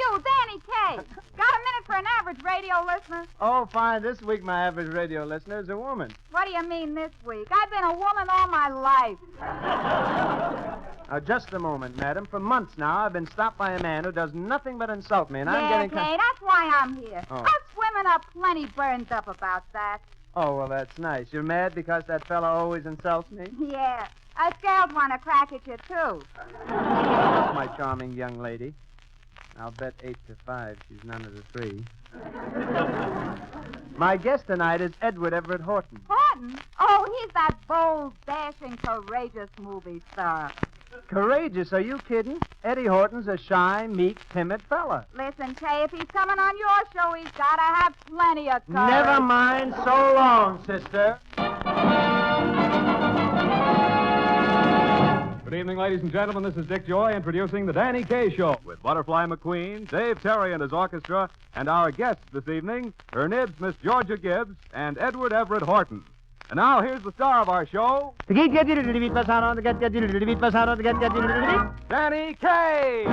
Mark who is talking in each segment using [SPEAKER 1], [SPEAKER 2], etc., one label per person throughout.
[SPEAKER 1] you, Danny Kaye. Got a minute for an average radio listener?
[SPEAKER 2] Oh, fine. This week, my average radio listener is a woman.
[SPEAKER 1] What do you mean this week? I've been a woman all my life.
[SPEAKER 2] Now, just a moment, madam. For months now, I've been stopped by a man who does nothing but insult me, and I'm getting...
[SPEAKER 1] Kay, that's why I'm here.
[SPEAKER 2] Oh.
[SPEAKER 1] Us women are plenty burned up about that.
[SPEAKER 2] Oh, well, that's nice. You're mad because that fellow always insults me?
[SPEAKER 1] Yeah. Us girls want to crack at you, too.
[SPEAKER 2] My charming young lady. I'll bet 8-5 she's none of the three. My guest tonight is Everette Horton.
[SPEAKER 1] Horton? Oh, he's that bold, dashing, courageous movie star.
[SPEAKER 2] Courageous? Are you kidding? Eddie Horton's a shy, meek, timid fella.
[SPEAKER 1] Listen, Kay, if he's coming on your show, he's got to have plenty of courage.
[SPEAKER 2] Never mind. So long, sister.
[SPEAKER 3] Good evening, ladies and gentlemen. This is Dick Joy introducing the Danny Kaye Show with Butterfly McQueen, Dave Terry and his orchestra, and our guests this evening, her nibs, Miss Georgia Gibbs, and Everette Horton. And now, here's the star of our show, Danny Kaye.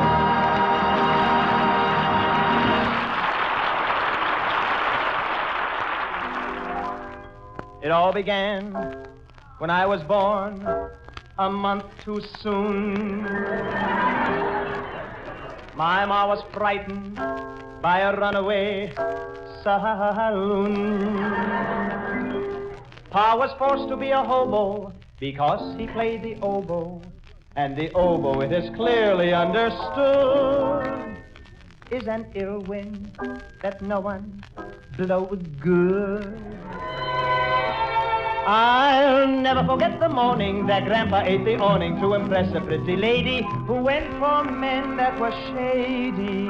[SPEAKER 4] It all began when I was born a month too soon. My ma was frightened by a runaway saloon. Pa was forced to be a hobo because he played the oboe. And the oboe, it is clearly understood, is an ill wind that no one blows good. I'll never forget the morning that Grandpa ate the awning to impress a pretty lady who went for men that were shady.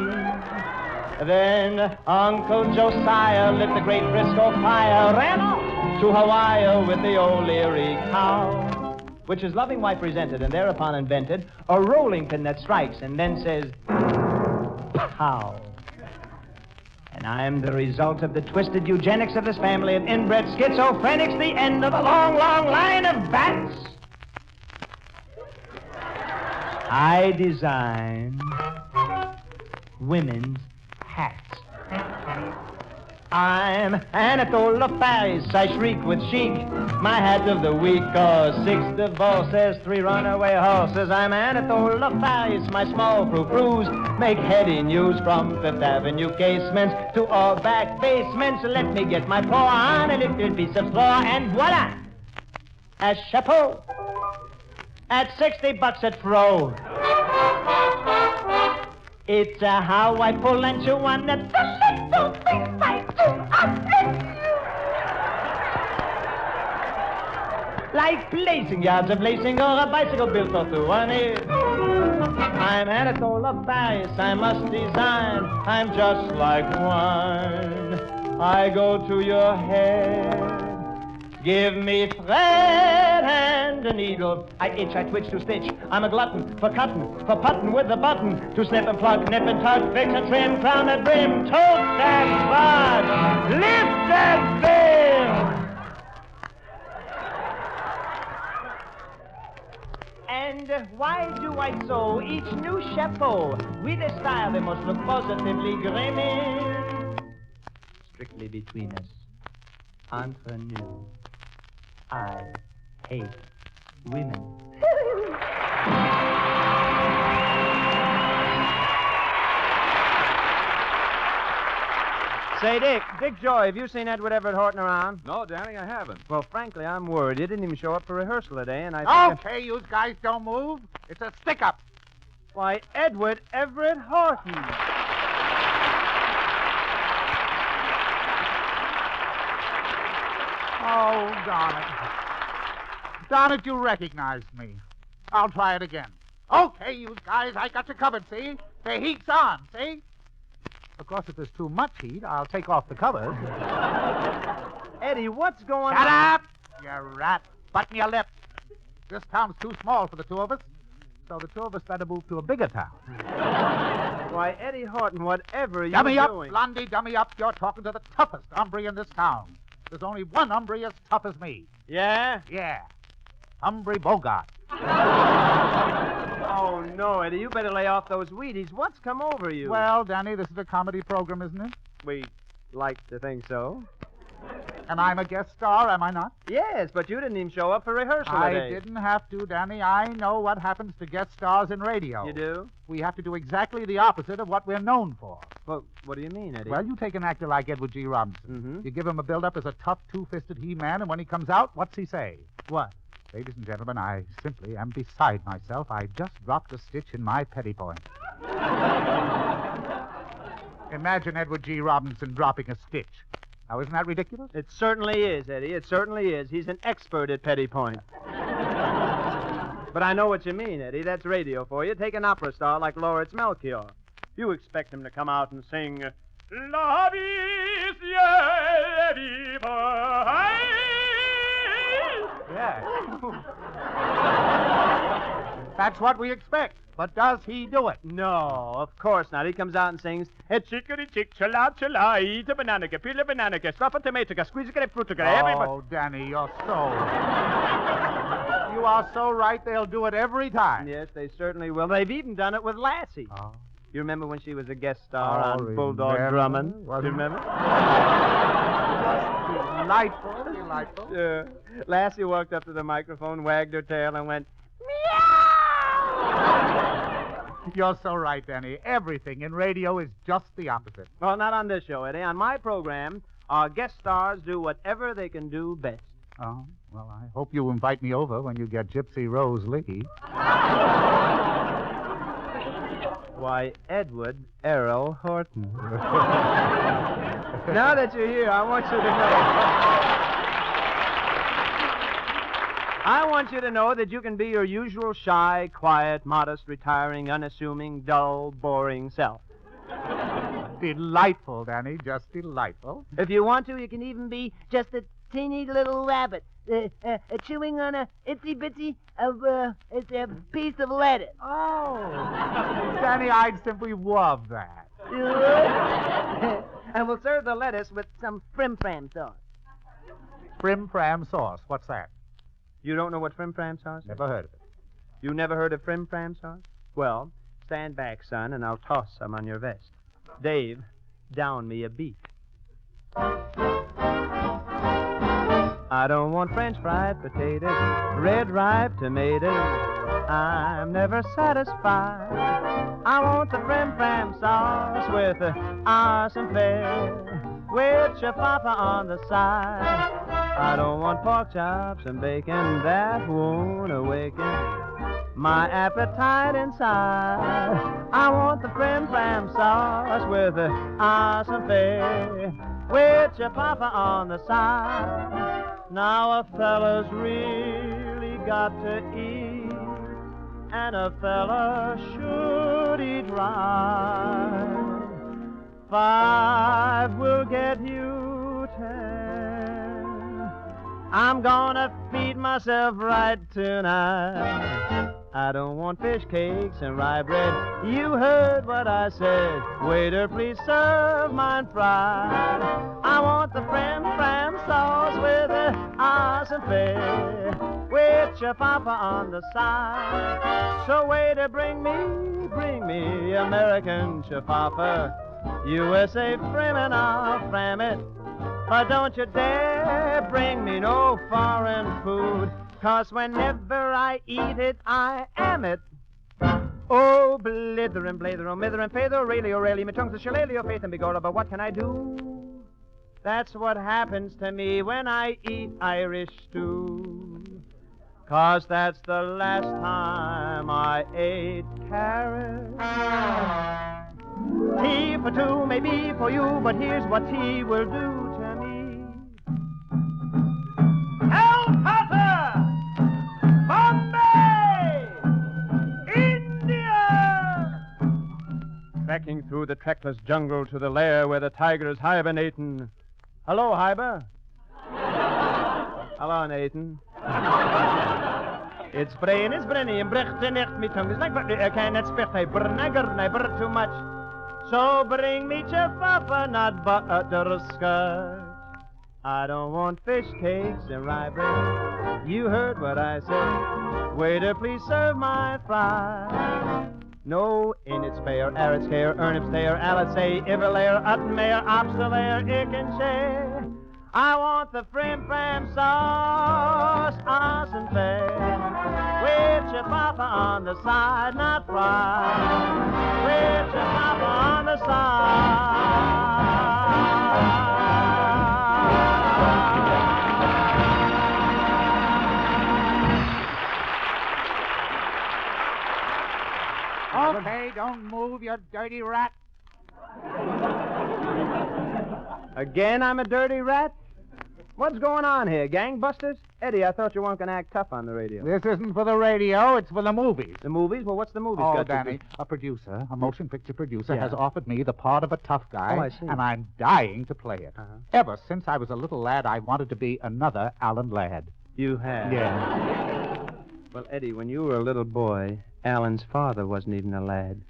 [SPEAKER 4] Then Uncle Josiah lit the great Frisco fire, ran off to Hawaii with the old Leary cow, which his loving wife resented and thereupon invented a rolling pin that strikes and then says, pow. And I'm the result of the twisted eugenics of this family of inbred schizophrenics, the end of a long, long line of bats. I design women's hats. I'm Anatole of Paris, I shriek with chic, my hat of the week, 'cause 6 divorces, 3 runaway horses. I'm Anatole of Paris, my small frou-frous make heady news from Fifth Avenue casements to all back basements. Let me get my paw on a little piece of straw, and voila, a chapeau at $60 at fro. It's how I pull and chew on the little things I do. Like placing yards of lacing or a bicycle built for 2 on it. I'm Anatole of Paris, I must design. I'm just like wine. I go to your head. Give me thread and a needle. I itch, I twitch to stitch. I'm a glutton for cutting, for putting with the button. To snip and plug, nip and tug, fix and trim, crown and brim. Tote that bud, lift that bill. And why do I sew each new chapeau with a style that must look positively grinning? Strictly between us, entre nous, I hate women.
[SPEAKER 2] Say, Dick Joy, have you seen Everette Horton around?
[SPEAKER 3] No, Danny, I haven't.
[SPEAKER 2] Well, frankly, I'm worried. He didn't even show up for rehearsal today, and I think...
[SPEAKER 5] Okay, you guys don't move. It's a stick-up.
[SPEAKER 2] Why, Everette Horton.
[SPEAKER 5] Oh, darn it. Darn it, you recognized me. I'll try it again. Okay, you guys, I got you covered, see? The heat's on, see? Of course, if there's too much heat, I'll take off the covers.
[SPEAKER 2] Eddie, what's going
[SPEAKER 5] Shut
[SPEAKER 2] on?
[SPEAKER 5] up, you rat. Button your lip. This town's too small for the 2 of us, so the 2 of us better move to a bigger town.
[SPEAKER 2] Why, Eddie Horton, whatever you're
[SPEAKER 5] Dummy up,
[SPEAKER 2] doing...
[SPEAKER 5] Blondie, dummy up. You're talking to the toughest hombre in this town. There's only one hombre as tough as me.
[SPEAKER 2] Yeah?
[SPEAKER 5] Yeah. Humphrey Bogart.
[SPEAKER 2] Oh, no, Eddie, you better lay off those Wheaties. What's come over you?
[SPEAKER 5] Well, Danny, this is a comedy program, isn't it?
[SPEAKER 2] We like to think so.
[SPEAKER 5] And I'm a guest star, am I not?
[SPEAKER 2] Yes, but you didn't even show up for rehearsal
[SPEAKER 5] I
[SPEAKER 2] today.
[SPEAKER 5] didn't have to, Danny. I know what happens to guest stars in radio.
[SPEAKER 2] You do?
[SPEAKER 5] We have to do exactly the opposite of what we're known for.
[SPEAKER 2] Well, what do you mean, Eddie?
[SPEAKER 5] Well, you take an actor like Edward G. Robinson.
[SPEAKER 2] Mm-hmm.
[SPEAKER 5] You give him a build-up as a tough, two-fisted he-man, and when he comes out, what's he say?
[SPEAKER 2] What?
[SPEAKER 5] Ladies and gentlemen, I simply am beside myself. I just dropped a stitch in my petty point. Imagine Edward G. Robinson dropping a stitch. Now, isn't that ridiculous?
[SPEAKER 2] It certainly is, Eddie. It certainly is. He's an expert at petty point. But I know what you mean, Eddie. That's radio for you. Take an opera star like Lawrence Melchior. You expect him to come out and sing, La vie c'est vivre.
[SPEAKER 5] Yeah. That's what we expect. But does he do it?
[SPEAKER 2] No, of course not. He comes out and sings, chickadee chick, chala chala, eat a banana, peel a banana, stuff a tomato, squeeze a fruit, everybody.
[SPEAKER 5] Oh, Danny, you're so... You are so right. They'll do it every time.
[SPEAKER 2] Yes, they certainly will. They've even done it with Lassie.
[SPEAKER 5] Oh.
[SPEAKER 2] You remember when she was a guest star on
[SPEAKER 5] remember.
[SPEAKER 2] Bulldog Drummond? Do you remember?
[SPEAKER 5] Delightful, delightful.
[SPEAKER 2] Yeah. Lassie walked up to the microphone, wagged her tail, and went,
[SPEAKER 5] You're so right, Danny. Everything in radio is just the opposite.
[SPEAKER 2] well, not on this show, Eddie. On my program, our guest stars do whatever they can do best.
[SPEAKER 5] Oh, well, I hope you invite me over when you get Gypsy Rose Lee.
[SPEAKER 2] Why, Edward Errol Horton. Now that you're here, I want you to know that you can be your usual shy, quiet, modest, retiring, unassuming, dull, boring self.
[SPEAKER 5] Delightful, Danny. Just delightful.
[SPEAKER 2] If you want to, you can even be
[SPEAKER 6] Just a teeny little rabbit chewing on a itsy-bitsy it's a piece of lettuce.
[SPEAKER 5] Oh. Danny, I'd simply love that.
[SPEAKER 6] And we'll serve the lettuce with some frim-fram sauce.
[SPEAKER 5] Frim-fram sauce. What's that?
[SPEAKER 2] You don't know what frim-fram sauce is?
[SPEAKER 5] Never heard of it.
[SPEAKER 2] You never heard of frim-fram sauce? Well, stand back, son, and I'll toss some on your vest. Dave, down me a beat. I don't want French fried potatoes, red ripe tomatoes. I'm never satisfied. I want the frim-fram sauce with awesome fare, with chapapa on the side. I don't want pork chops and bacon, that won't awaken my appetite inside. I want the frim-fram sauce with awesome fare, with chapapa on the side. Now a fella's really got to eat, and a fella should eat right. 5 will get you 10. I'm gonna feed myself right tonight. I don't want fish cakes and rye bread. You heard what I said. Waiter, please serve mine fried. I want the frim-fram sauce with the awesome fare, with chapapa on the side. So waiter, bring me American chapapa. USA frim and I'll fram it. But don't you dare bring me no foreign food, 'cause whenever I eat it, I am it. Oh, blither and blather, oh, mither and father, really, oh, really, me tongue's a shillelagh, oh, faith and begorra, but what can I do? That's what happens to me when I eat Irish stew. 'Cause that's the last time I ate carrots. Tea for two, maybe for you, but here's what tea will do to me. Calcutta! Bombay! India! Trekking through the trackless jungle to the lair where the tiger's hibernating. Hello, Hiber. Hello, Nathan. It's brain, it's brainy, and brecht and echt, me tongue is like butter, I cannot spit, I burn, I burn too much. So bring me chapapa, not butterscotch. I don't want fish cakes and rye bread. You heard what I said. Waiter, please serve my fry. No, in its fair, Arrett's hair, Ernest's hair, Allet say, Everlayer, Uttenmayer, Obstelayer, Ickenshire. I want the frim fram sauce, and fair, with your papa on the side, not fried, with your papa on the side.
[SPEAKER 5] Okay, don't move, you dirty rat.
[SPEAKER 2] Again, I'm a dirty rat? What's going on here, gangbusters? Eddie, I thought you weren't going to act tough on the radio.
[SPEAKER 5] This isn't for the radio, it's for the movies.
[SPEAKER 2] The movies? Well, what's the movies
[SPEAKER 5] Oh,
[SPEAKER 2] got to
[SPEAKER 5] Danny,
[SPEAKER 2] do?
[SPEAKER 5] a producer, a motion picture producer,
[SPEAKER 2] Yeah.
[SPEAKER 5] has offered me the part of a tough guy,
[SPEAKER 2] Oh, I see.
[SPEAKER 5] and I'm dying to play it.
[SPEAKER 2] Uh-huh.
[SPEAKER 5] Ever since I was a little lad, I wanted to be another Alan Ladd.
[SPEAKER 2] You have?
[SPEAKER 5] Yeah.
[SPEAKER 2] Well, Eddie, when you were a little boy, Alan's father wasn't even a lad.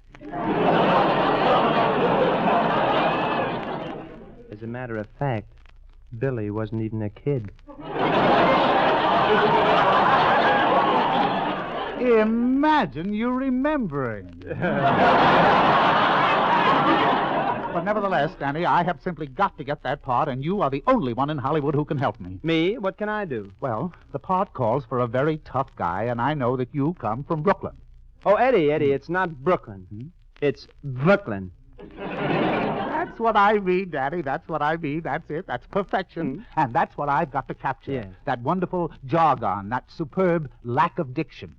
[SPEAKER 2] As a matter of fact, Billy wasn't even a kid.
[SPEAKER 5] Imagine you remembering. But nevertheless, Danny, I have simply got to get that part, and you are the only one in Hollywood who can help me.
[SPEAKER 2] Me? What can I do?
[SPEAKER 5] Well, the part calls for a very tough guy, and I know that you come from Brooklyn.
[SPEAKER 2] Oh, Eddie, it's not Brooklyn. It's Brooklyn.
[SPEAKER 5] That's what I mean, Daddy. That's what I mean. That's it. That's perfection. And that's what I've got to capture.
[SPEAKER 2] Yes.
[SPEAKER 5] That wonderful jargon, that superb lack of diction.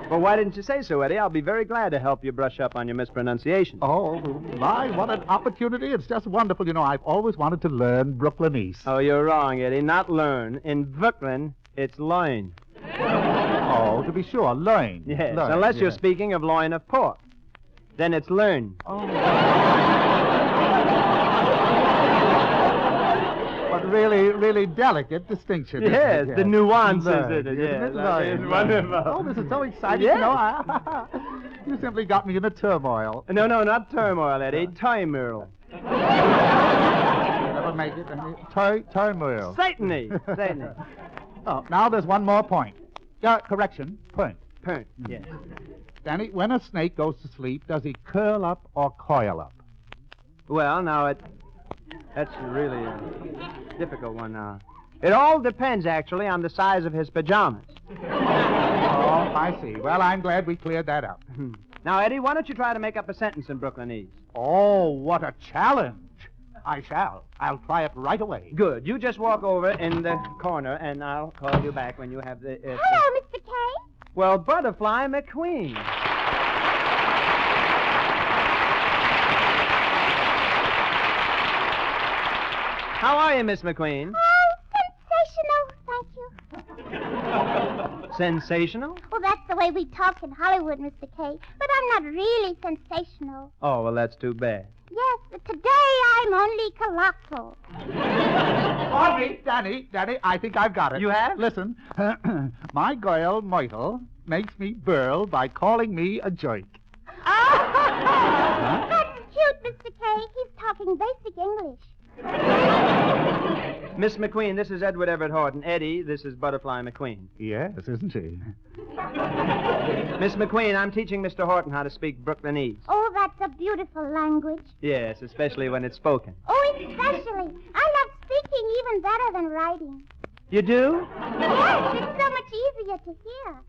[SPEAKER 2] Well, why didn't you say so, Eddie? I'll be very glad to help you brush up on your mispronunciation.
[SPEAKER 5] Oh, my, what an opportunity. It's just wonderful. You know, I've always wanted to learn Brooklynese.
[SPEAKER 2] Oh, you're wrong, Eddie. Not learn. In Brooklyn, it's loin.
[SPEAKER 5] Oh, to be sure, learn.
[SPEAKER 2] Yes,
[SPEAKER 5] Learn,
[SPEAKER 2] unless you're
[SPEAKER 5] yes.
[SPEAKER 2] speaking of loin of pork. Then it's learn.
[SPEAKER 5] Oh. But really delicate distinction. isn't
[SPEAKER 2] Yes,
[SPEAKER 5] it?
[SPEAKER 2] the nuances
[SPEAKER 5] Learn,
[SPEAKER 2] in it, yes.
[SPEAKER 5] Isn't it?
[SPEAKER 2] That is
[SPEAKER 5] Learn.
[SPEAKER 2] wonderful.
[SPEAKER 5] Oh, this is so exciting.
[SPEAKER 2] Yes.
[SPEAKER 5] You know, you simply got me in a turmoil.
[SPEAKER 2] No, not turmoil, Eddie. Turmoil.
[SPEAKER 5] Never make it any turmoil.
[SPEAKER 2] Certainly. Certainly.
[SPEAKER 5] Oh, now there's one more point. Correction, point.
[SPEAKER 2] Pernt, yes.
[SPEAKER 5] Danny, when a snake goes to sleep, does he curl up or coil up?
[SPEAKER 2] Well, now, that's really a difficult one now. It all depends, actually, on the size of his pajamas.
[SPEAKER 5] Oh, I see. Well, I'm glad we cleared that up.
[SPEAKER 2] Now, Eddie, why don't you try to make up a sentence in Brooklynese?
[SPEAKER 5] Oh, what a challenge. I shall. I'll try it right away.
[SPEAKER 2] Good. You just walk over in the corner, and I'll call you back when you have the...
[SPEAKER 1] Hello, Mr. Kaye.
[SPEAKER 2] Well, Butterfly McQueen. How are you, Miss McQueen?
[SPEAKER 1] Oh, sensational, thank you.
[SPEAKER 2] Sensational?
[SPEAKER 1] Well, that's the way we talk in Hollywood, Mr. Kaye. But I'm not really sensational.
[SPEAKER 2] Oh, well, that's too bad.
[SPEAKER 1] Yes, but today I'm only colossal.
[SPEAKER 5] Audrey, Danny, I think I've got it.
[SPEAKER 2] You have?
[SPEAKER 5] Listen, my girl, Myrtle, makes me burl by calling me a jerk.
[SPEAKER 1] That's cute, Mr. Kaye. He's talking basic English.
[SPEAKER 2] Miss McQueen, this is Edward Everett Horton. Eddie, this is Butterfly McQueen.
[SPEAKER 5] Yes, isn't she?
[SPEAKER 2] Miss McQueen, I'm teaching Mr. Horton how to speak Brooklynese.
[SPEAKER 1] Oh, that's a beautiful language.
[SPEAKER 2] Yes, especially when it's spoken.
[SPEAKER 1] Oh, especially. I love speaking even better than writing.
[SPEAKER 2] You do?
[SPEAKER 1] Yes, it's so much easier to hear.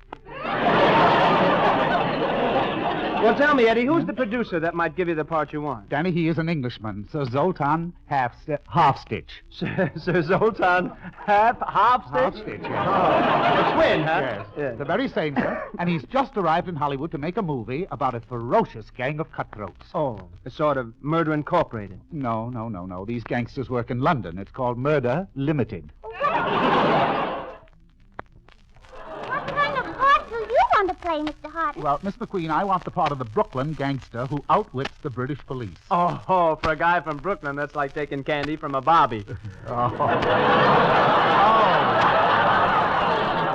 [SPEAKER 2] Well, tell me, Eddie, who's the producer that might give you the part you want?
[SPEAKER 5] Danny, he is an Englishman, Sir Zoltan Half-Stitch.
[SPEAKER 2] Sir Zoltan Half-Stitch?
[SPEAKER 5] Half-Stitch, yes.
[SPEAKER 2] Oh, a twin, huh?
[SPEAKER 5] Yes,
[SPEAKER 2] Yes.
[SPEAKER 5] the very same, sir. And he's just arrived in Hollywood to make a movie about a ferocious gang of cutthroats.
[SPEAKER 2] Oh, a sort of Murder Incorporated.
[SPEAKER 5] No. These gangsters work in London. It's called Murder Limited.
[SPEAKER 1] What kind of part do you want to play, Mr. Horton?
[SPEAKER 5] Well, Miss McQueen, I want the part of the Brooklyn gangster who outwits the British police.
[SPEAKER 2] Oh, for a guy from Brooklyn, that's like taking candy from a bobby.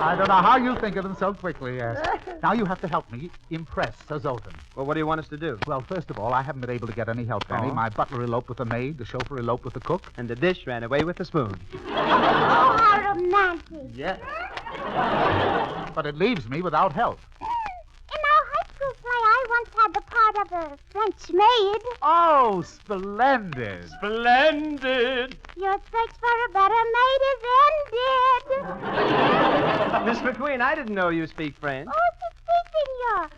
[SPEAKER 5] I don't know how you think of them so quickly, yes. Now you have to help me impress Sir Zoltan.
[SPEAKER 2] Well, what do you want us to do?
[SPEAKER 5] Well, first of all, I haven't been able to get any help, Danny.
[SPEAKER 2] Oh.
[SPEAKER 5] My butler eloped with the maid, the chauffeur eloped with the cook.
[SPEAKER 2] And the dish ran away with the spoon.
[SPEAKER 7] Oh, how romantic.
[SPEAKER 5] Yes. But it leaves me without help.
[SPEAKER 7] In our high school play, I once had the part of a French maid.
[SPEAKER 5] Oh, splendid.
[SPEAKER 4] Splendid.
[SPEAKER 7] Your search for a better maid is ended.
[SPEAKER 2] Miss McQueen, I didn't know you speak French.
[SPEAKER 7] Oh, c'est senor.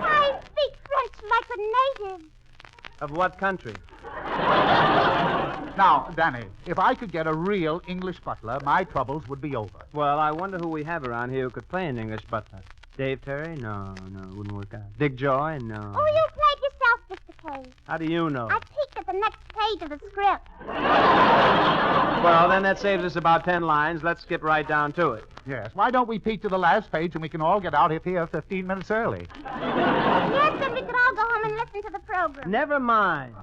[SPEAKER 7] I speak French like a native.
[SPEAKER 2] Of what country?
[SPEAKER 5] Now, Danny, if I could get a real English butler, my troubles would be over.
[SPEAKER 2] Well, I wonder who we have around here who could play an English butler. Dave Terry? No, wouldn't work out. Dick Joy? No.
[SPEAKER 7] Oh, you played yourself, Mr. Kaye.
[SPEAKER 2] How do you know?
[SPEAKER 7] I peeked at the next page of the script.
[SPEAKER 2] Well, then that saves us about 10 lines. Let's skip right down to it.
[SPEAKER 5] Yes. Why don't we peek to the last page and we can all get out of here 15 minutes early?
[SPEAKER 7] Yes, then we could all go home and listen to the program.
[SPEAKER 2] Never mind.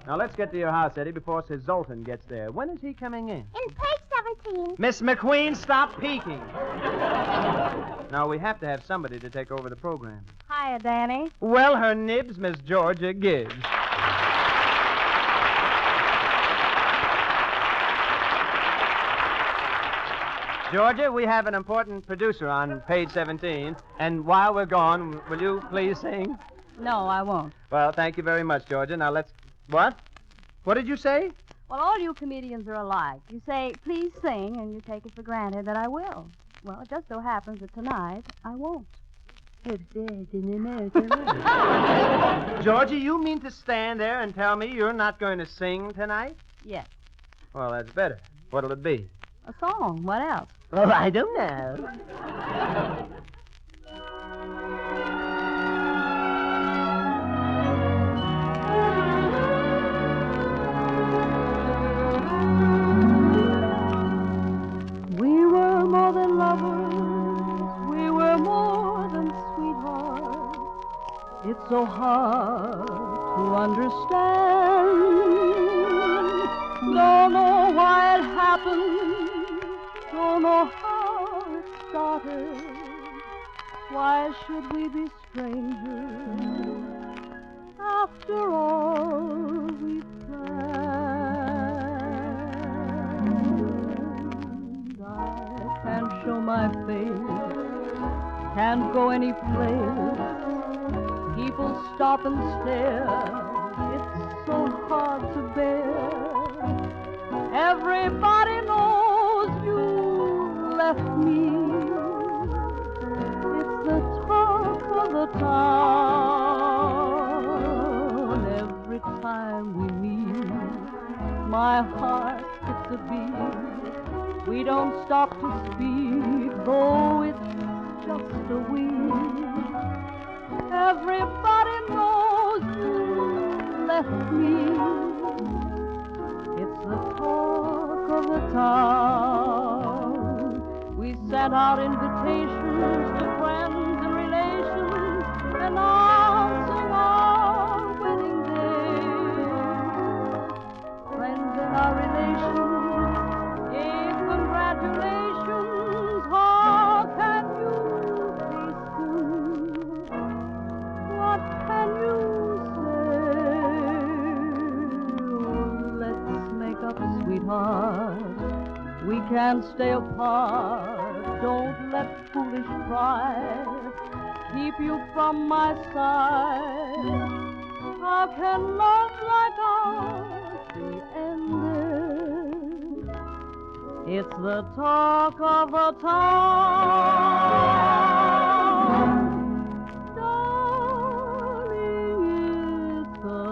[SPEAKER 2] Now, let's get to your house, Eddie, before Sir Zoltan gets there. When is he coming in?
[SPEAKER 7] In page 17.
[SPEAKER 2] Miss McQueen, stop peeking. Now, we have to have somebody to take over the program.
[SPEAKER 1] Hiya, Danny.
[SPEAKER 2] Well, her nibs, Miss Georgia Gibbs. Georgia, we have an important producer on page 17. And while we're gone, will you please sing?
[SPEAKER 1] No, I won't.
[SPEAKER 2] Well, thank you very much, Georgia. Now, let's... What? What did you say?
[SPEAKER 1] Well, all you comedians are alike. You say, please sing, and you take it for granted that I will. Well, it just so happens that tonight I won't.
[SPEAKER 2] Georgia, you mean to stand there and tell me you're not going to sing tonight?
[SPEAKER 1] Yes.
[SPEAKER 2] Well, that's better. What'll it be?
[SPEAKER 1] A song. What else?
[SPEAKER 6] Oh, I don't know.
[SPEAKER 1] We were more than lovers. We were more than sweethearts. It's so hard to understand. Don't know why it happened. Don't know how it started. Why should we be strangers after all we've planned? I can't show my face, can't go any place. People stop and stare. It's so hard to bear. Everybody knows you left me. It's the talk of the town. Every time we meet, my heart skips a beat. We don't stop to speak, though it's just a week. Everybody knows you left me. It's the talk of the town. We sent out invitations to friends and relations, announcing our wedding day. Friends and our relations gave congratulations. How can you hasten? What can you sweetheart, we can't stay apart. Don't let foolish pride keep you from my side. How can love like ours be ended? It's the talk of the town. Darling, it's the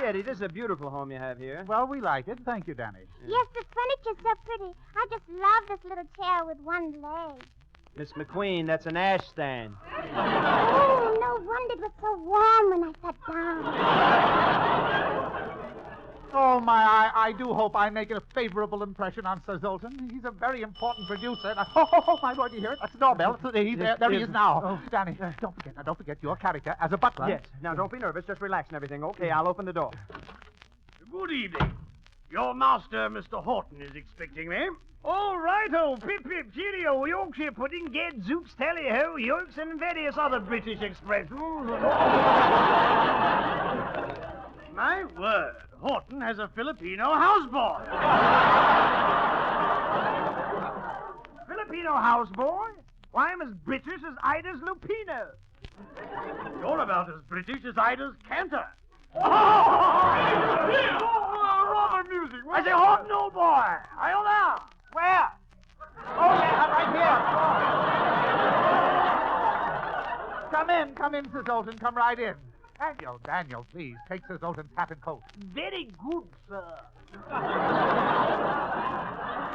[SPEAKER 2] Eddie, this is a beautiful home you have here.
[SPEAKER 5] Well, we like it. Thank you, Danny.
[SPEAKER 7] Yes, the furniture's so pretty. I just love this little chair with one leg.
[SPEAKER 2] Miss McQueen, that's an ash stand.
[SPEAKER 7] Oh, no wondered what's so warm when I sat down.
[SPEAKER 5] Oh, my, I do hope I make a favorable impression on Sir Zoltan. He's a very important producer. Oh, my Lord, you hear it? That's the doorbell. There he is now. Oh, Danny, don't forget your character as a butler.
[SPEAKER 2] Yes. Now, don't be nervous. Just relax and everything. Okay, I'll open the door.
[SPEAKER 8] Good evening. Your master, Mr. Horton, is expecting me.
[SPEAKER 9] All right, old pip-pip, cheerio, Yorkshire pudding, gadzooks, tally-ho, Yorks, and various other British expressions.
[SPEAKER 8] My word, Horton has a Filipino houseboy.
[SPEAKER 9] Filipino houseboy? Why, I'm as British as Ida's Lupino.
[SPEAKER 8] You're about as British as Ida's Cantor.
[SPEAKER 9] Rather amusing.
[SPEAKER 8] I say, Horton, old boy, are you there?
[SPEAKER 9] Where? Oh, yeah, right here.
[SPEAKER 5] Come in, Sir Zoltan. Come right in. Daniel, please, take Sir Zoltan's hat and coat.
[SPEAKER 9] Very good, sir.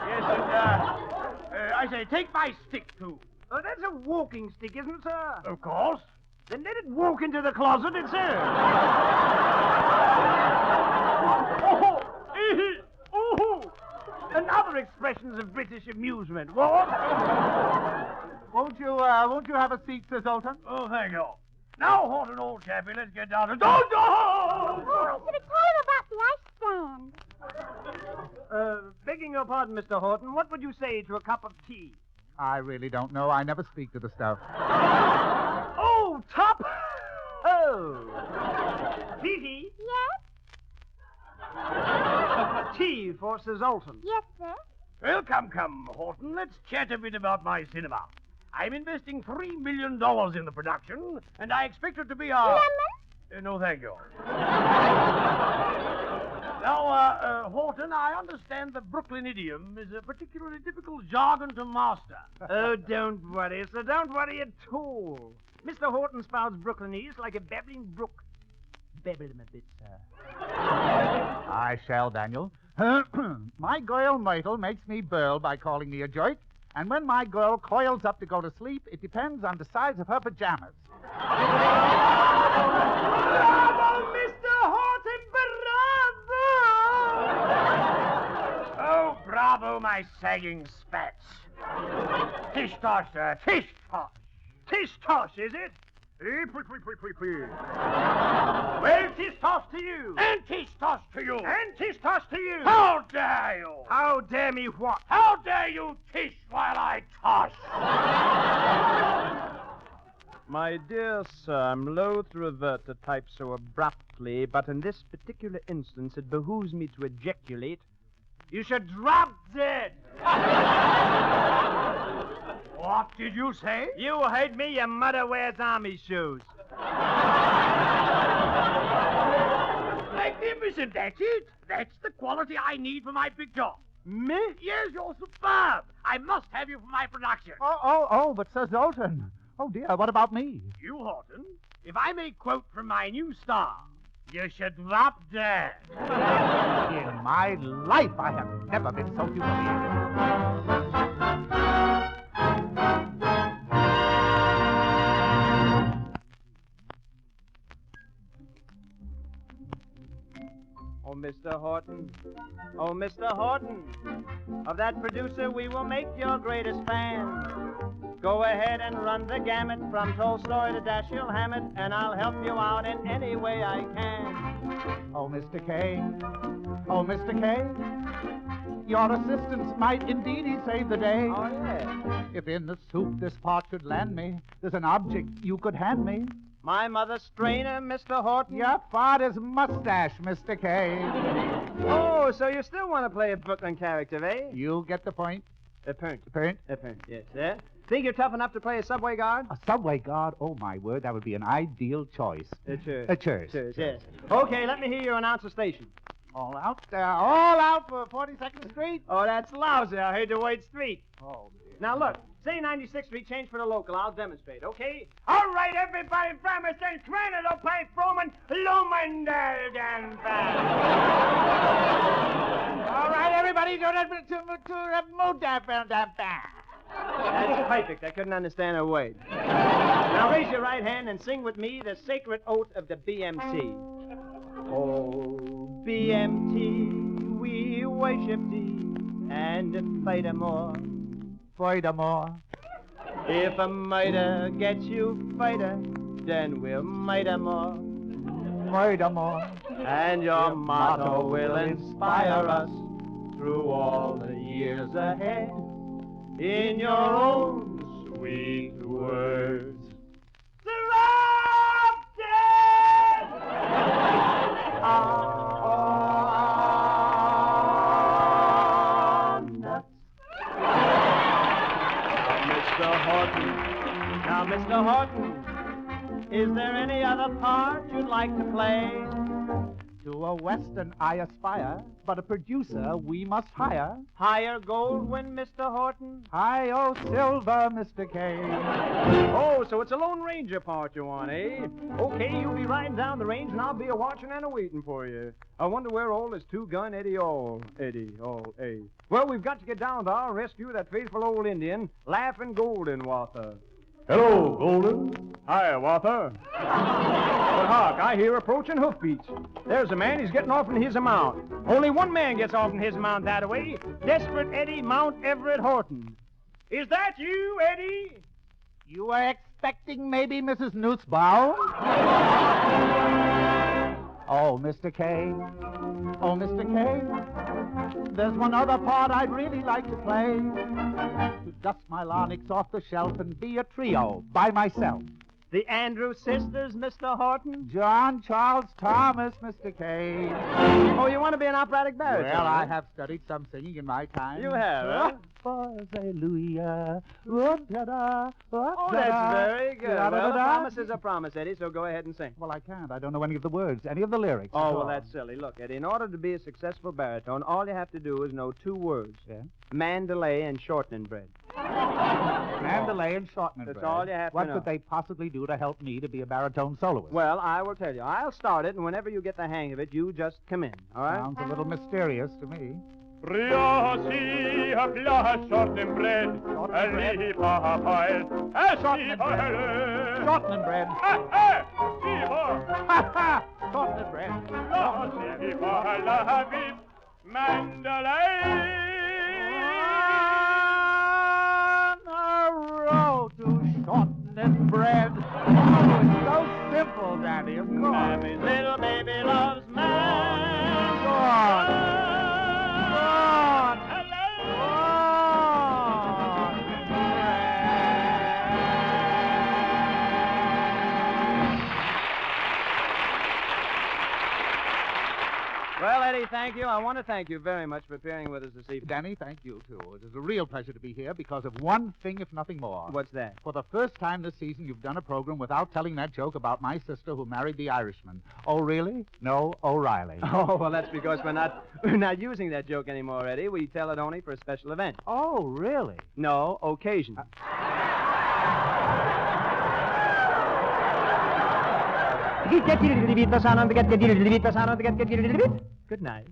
[SPEAKER 8] Yes, and, I say, take my stick, too.
[SPEAKER 9] Oh, that's a walking stick, isn't it, sir?
[SPEAKER 8] Of course.
[SPEAKER 9] Then let it walk into the closet itself. And other expressions of British amusement. What?
[SPEAKER 5] Won't you have a seat, Sir Zoltan?
[SPEAKER 8] Oh, thank you. Now, Horton, old chappie, let's get down to...
[SPEAKER 7] Oh, I should have told him about the ice stand.
[SPEAKER 9] Begging your pardon, Mr. Horton, what would you say to a cup of tea?
[SPEAKER 5] I really don't know. I never speak to the stuff.
[SPEAKER 9] Oh, top! Oh. Fifi?
[SPEAKER 7] Yes?
[SPEAKER 9] Tea for Sir Zoltan.
[SPEAKER 7] Yes, sir.
[SPEAKER 8] Well, come, Horton, let's chat a bit about my cinema. I'm investing $3 million in the production, and I expect it to be a...
[SPEAKER 7] Lemon?
[SPEAKER 8] No, thank you. Now, Horton, I understand the Brooklyn idiom is a particularly difficult jargon to master.
[SPEAKER 9] Oh, don't worry, sir. Don't worry at all. Mr. Horton spouts Brooklynese like a babbling brook. Babble him a bit, sir.
[SPEAKER 5] I shall, Daniel. My girl Myrtle makes me burl by calling me a joint, and when my girl coils up to go to sleep, it depends on the size of her pajamas.
[SPEAKER 9] Bravo, Mr. Horton, bravo!
[SPEAKER 8] Oh, bravo, my sagging spats. Tish-tosh, sir, tish-tosh.
[SPEAKER 9] Tish-tosh, is it? Well, tish-tosh to you.
[SPEAKER 8] And tish-tosh to you.
[SPEAKER 9] And tish-tosh to you.
[SPEAKER 8] How dare you?
[SPEAKER 9] How dare me what?
[SPEAKER 8] How dare you tish while I tosh?
[SPEAKER 2] My dear sir, I'm loath to revert to type so abruptly, but in this particular instance it behooves me to ejaculate.
[SPEAKER 9] You should drop dead.
[SPEAKER 8] What did you say?
[SPEAKER 9] You heard me, your mother wears army shoes.
[SPEAKER 8] Magnificent, that's it. That's the quality I need for my picture.
[SPEAKER 9] Me?
[SPEAKER 8] Yes, you're superb. I must have you for my production.
[SPEAKER 5] Oh, but Sir Zoltan. Oh, dear, what about me?
[SPEAKER 8] You, Horton, if I may quote from my new star, you should drop dead.
[SPEAKER 5] In my life, I have never been so humiliated.
[SPEAKER 2] Oh, Mr. Horton. Oh, Mr. Horton. Of that producer, we will make your greatest fan. Go ahead and run the gamut from Tolstoy to Dashiell Hammett, and I'll help you out in any way I can.
[SPEAKER 5] Oh, Mr. Kaye. Oh, Mr. Kaye. Your assistance might indeed save the day.
[SPEAKER 2] Oh, yeah.
[SPEAKER 5] If in the soup this part should land me, there's an object you could hand me.
[SPEAKER 2] My mother's strainer, Mr. Horton.
[SPEAKER 5] Your father's mustache, Mr. Kaye.
[SPEAKER 2] Oh, so you still want to play a Brooklyn character, eh?
[SPEAKER 5] You get the point.
[SPEAKER 2] A point.
[SPEAKER 5] Point?
[SPEAKER 2] A point, yes, sir. Think you're tough enough to play a subway guard?
[SPEAKER 5] A subway guard? Oh, my word, that would be an ideal choice.
[SPEAKER 2] Cheers.
[SPEAKER 5] Cheers.
[SPEAKER 2] Cheers, yes. Okay, let me hear you announce the station.
[SPEAKER 5] All out for 42nd Street?
[SPEAKER 2] Oh, that's lousy. I heard the word street.
[SPEAKER 5] Oh, dear.
[SPEAKER 2] Now, look. Say 96th Street, change for the local. I'll demonstrate, okay?
[SPEAKER 9] All right, everybody from us in Canada, play Froman, Lumendal, Dan
[SPEAKER 5] All right, everybody, to move that.
[SPEAKER 2] That's perfect. I couldn't understand a word. Now raise your right hand and sing with me the sacred oath of the BMT. Oh, BMT, we worship thee, and furthermore, if a murder gets you fighter, then we'll murder more. And your motto will inspire us through all the years ahead in your own sweet words. Now, Mr. Horton, is there any other part you'd like to play?
[SPEAKER 5] To a western I aspire, but a producer we must hire.
[SPEAKER 2] Higher Goldwyn, Mr. Horton?
[SPEAKER 5] Hi-oh, silver, Mr. Kaye.
[SPEAKER 2] Oh, so it's a Lone Ranger part you want, eh? Okay, you'll be riding down the range, and I'll be a-watching and a-waiting for you. I wonder where all this two-gun Eddie, eh? Well, we've got to get down to our rescue of that faithful old Indian, Laughing Golden, Watha.
[SPEAKER 3] Hello, Golden.
[SPEAKER 2] Hi, Watha. But hark, I hear approaching hoofbeats. There's a man, he's getting off in his mount. Only one man gets off in his mount that way. Desperate Eddie Mount Everette Horton. Is that you, Eddie?
[SPEAKER 5] You were expecting maybe Mrs. Nussbaum? Oh, Mr. Kaye. Oh, Mr. Kaye. There's one other part I'd really like to play. To dust my larynx off the shelf and be a trio by myself.
[SPEAKER 2] The Andrews sisters, Mr. Horton?
[SPEAKER 5] John, Charles, Thomas, Mr. Kaye.
[SPEAKER 2] Oh, you want to be an operatic baritone?
[SPEAKER 5] Well, I have studied some singing in my time.
[SPEAKER 2] You have, huh?
[SPEAKER 5] Hallelujah.
[SPEAKER 2] Oh, that's very good. Well, a promise is a promise, Eddie, so go ahead and sing.
[SPEAKER 5] Well, I can't. I don't know any of the words, any of the lyrics.
[SPEAKER 2] Oh, well, that's silly. Look, Eddie, in order to be a successful baritone, all you have to do is know two words.
[SPEAKER 5] Yeah?
[SPEAKER 2] Mandalay and shortening bread.
[SPEAKER 5] Mandalay and shortening bread.
[SPEAKER 2] That's all you have to know.
[SPEAKER 5] What could they possibly do to help me to be a baritone soloist?
[SPEAKER 2] Well, I will tell you. I'll start it, and whenever you get the hang of it, you just come in, all right?
[SPEAKER 5] Sounds a little mysterious to me.
[SPEAKER 10] Shortening bread.
[SPEAKER 5] Shortening bread. Shortening bread.
[SPEAKER 10] Mandalay.
[SPEAKER 5] On the road to shortening bread. Oh, it's so simple, Danny, of course.
[SPEAKER 2] Mammy's little baby loves man.
[SPEAKER 5] Go on.
[SPEAKER 2] Well, Eddie, thank you. I want to thank you very much for appearing with us this evening.
[SPEAKER 5] Danny, thank you, too. It is a real pleasure to be here because of one thing, if nothing more.
[SPEAKER 2] What's that?
[SPEAKER 5] For the first time this season, you've done a program without telling that joke about my sister who married the Irishman. Oh, really? No, O'Reilly.
[SPEAKER 2] Oh, well, that's because we're not using that joke anymore, Eddie. We tell it only for a special event.
[SPEAKER 5] Oh, really?
[SPEAKER 2] No, occasion. Good night.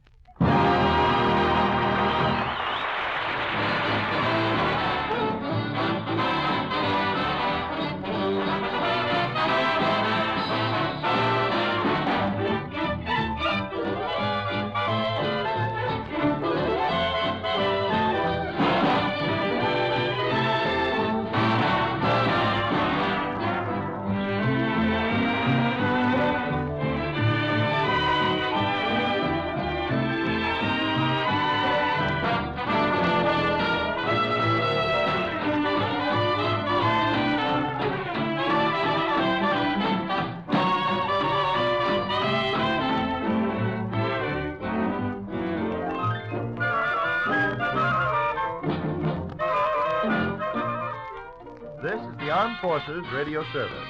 [SPEAKER 11] This is the Armed Forces Radio Service.